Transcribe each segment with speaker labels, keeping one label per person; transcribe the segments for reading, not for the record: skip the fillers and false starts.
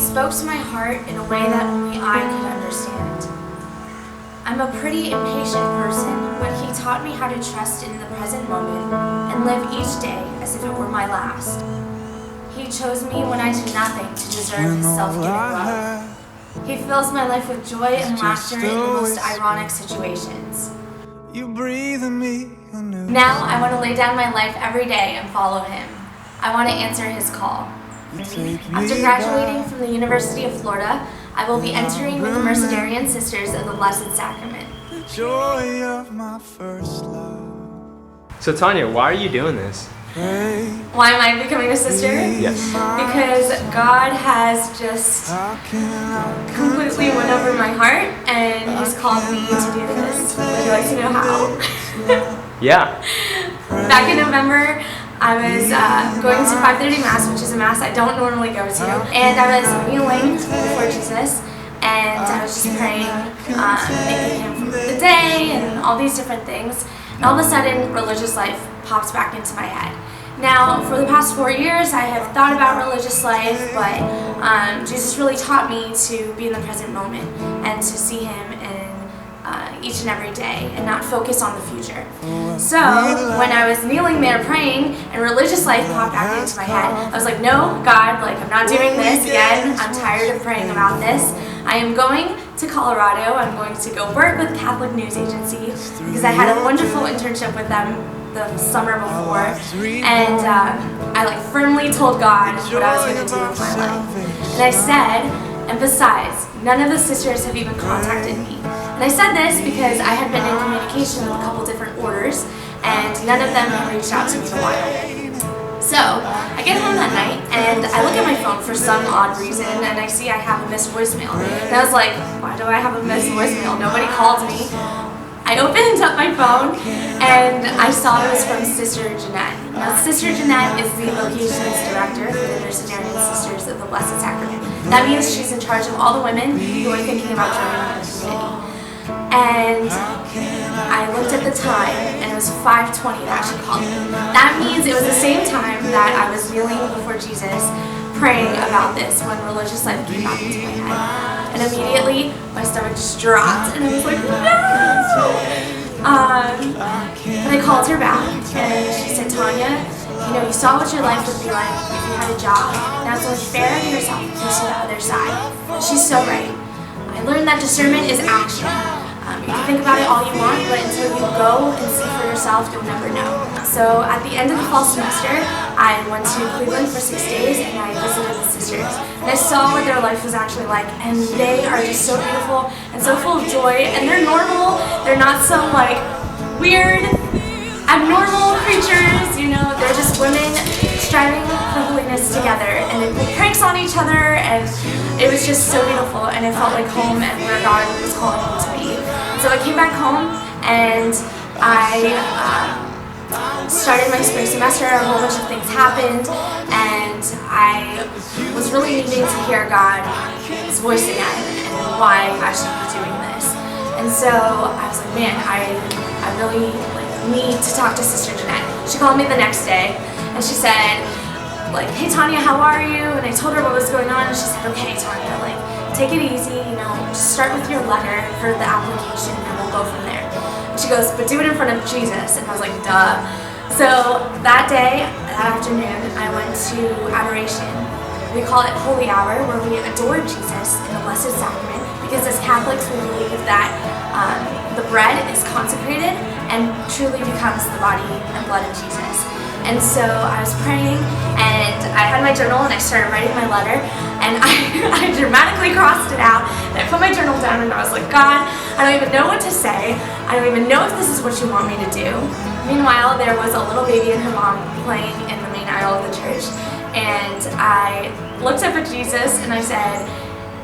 Speaker 1: spoke to my heart in a way that only I could understand. I'm a pretty impatient person, but he taught me how to trust in the present moment and live each day as if it were my last. He chose me when I did nothing to deserve his self-giving love. He fills my life with joy and laughter in the most ironic situations.
Speaker 2: You breathe in me anew.
Speaker 1: Now I want to lay down my life every day and follow him. I want to answer his call. After graduating from the University of Florida, I will be entering with the Mercedarian Sisters of the Blessed Sacrament.
Speaker 2: The joy of my first love.
Speaker 3: So Tanya, why are you doing this?
Speaker 1: Why am I becoming a sister?
Speaker 3: Yes.
Speaker 1: Because God has just completely won over my heart and He's called me to do this. Would you like to know how?
Speaker 3: Yeah.
Speaker 1: Back in November, I was going to 5:30 Mass, which is a Mass I don't normally go to, and I was kneeling before Jesus, and I was just praying, thanking Him for the day and all these different things, and all of a sudden, religious life pops back into my head. Now, for the past 4 years, I have thought about religious life, but Jesus really taught me to be in the present moment and to see Him in each and every day and not focus on the future. So when I was kneeling there praying and religious life popped back into my head, I was like, no, God, like I'm not doing this again. I'm tired of praying about this. I am going to Colorado. I'm going to go work with Catholic News Agency because I had a wonderful internship with them the summer before, and I like firmly told God what I was going to do with my life. And I said, and besides, none of the sisters have even contacted me. And I said this because I had been in communication with a couple different orders, and none of them had reached out to me in a while. So I get home that night, and I look at my phone for some odd reason, and I see I have a missed voicemail. And I was like, why do I have a missed voicemail? Nobody called me. I opened up my phone and I saw it was from Sister Jeanette. Now, Sister Jeanette is the vocations director for the Mercedarian Sisters of the Blessed Sacrament. That means she's in charge of all the women who are thinking about joining the community. And I looked at the time and it was 5:20 that she called me. That means it was the same time that I was kneeling before Jesus praying about this when religious life came back into my head. And immediately my stomach just dropped and I was like, no! And I called her back and she said, Tanya, you saw what your life would be like if you had a job. Now it's only fair to yourself to to the other side. And she's so right. I learned that discernment is action. You can think about it all you want, but until you go and see for yourself, you'll never know. So at the end of the fall semester, I went to Cleveland for 6 days and I visited the sisters. And I saw what their life was actually like, and they are just so beautiful and so full of joy, and they're normal. They're not some like weird, abnormal creatures, they're just women striving for holiness together, and they play pranks on each other, and it was just so beautiful, and it felt like home and where God was calling me to be. So I came back home and I started my spring semester. A whole bunch of things happened, and I was really needing to hear God's voice again and why I should be doing this. And so I was like, man, I really need to talk to Sister Jeanette. She called me the next day and she said, hey Tanya, how are you? And I told her what was going on, and she said, okay Tanya, take it easy, just start with your letter for the application and we'll go from there. And she goes, but do it in front of Jesus. And I was like, duh. So that day, that afternoon, I went to adoration. We call it Holy Hour, where we adore Jesus in the Blessed Sacrament, because as Catholics we believe that the bread is consecrated and truly becomes the body and blood of Jesus. And so I was praying, and I had my journal, and I started writing my letter, and I dramatically crossed it out, and I put my journal down, and I was like, God, I don't even know what to say. I don't even know if this is what you want me to do. Meanwhile, there was a little baby and her mom playing in the main aisle of the church, and I looked up at Jesus, and I said,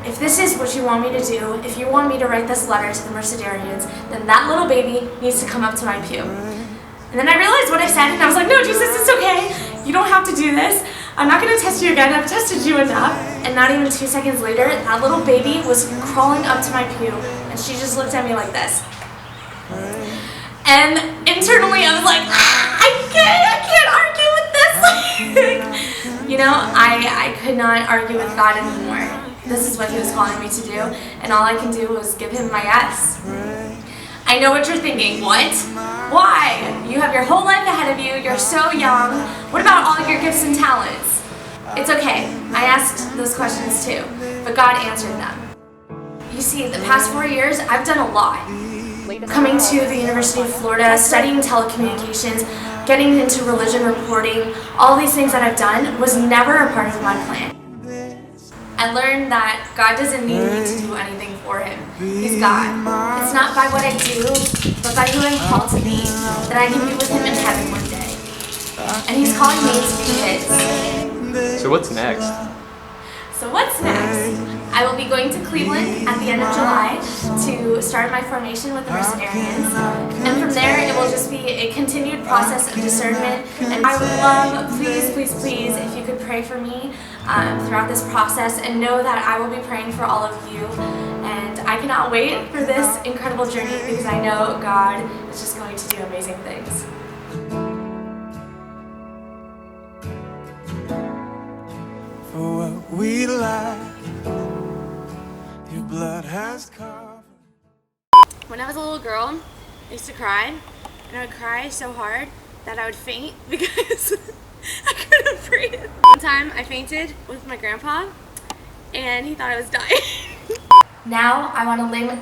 Speaker 1: if this is what you want me to do, if you want me to write this letter to the Mercedarians, then that little baby needs to come up to my pew. And then I realized what I said, and I was like, no, Jesus, it's okay. You don't have to do this. I'm not going to test you again. I've tested you enough. And not even 2 seconds later, that little baby was crawling up to my pew, and she just looked at me like this. And internally, I was like, I can't argue with this. I could not argue with God anymore. this is what he was calling me to do, and all I can do was give him my yes. I know what you're thinking. What? Why? You have your whole life ahead of you. You're so young. What about all your gifts and talents? It's okay. I asked those questions too, but God answered them. You see, the past 4 years, I've done a lot. Coming to the University of Florida, studying telecommunications, getting into religion reporting, all these things that I've done was never a part of my plan. I learned that God doesn't need me to do anything for him. He's God. It's not by what I do, but by who I'm called to be, that I can be with him in heaven one day. And he's calling me to be his.
Speaker 3: So what's next?
Speaker 1: So what's next? I will be going to Cleveland at the end of July to start my formation with the Mercenarians. And from there, it will just be a continued process of discernment. And I would love, please, please, please, if you could pray for me throughout this process and know that I will be praying for all of you. And I cannot wait for this incredible journey because I know God is just going to do amazing things.
Speaker 2: For what we lack, your blood has covered.
Speaker 1: When I was a little girl, I used to cry, and I would cry so hard that I would faint because I couldn't breathe. One time I fainted with my grandpa, and he thought I was dying. Now I want to lay my...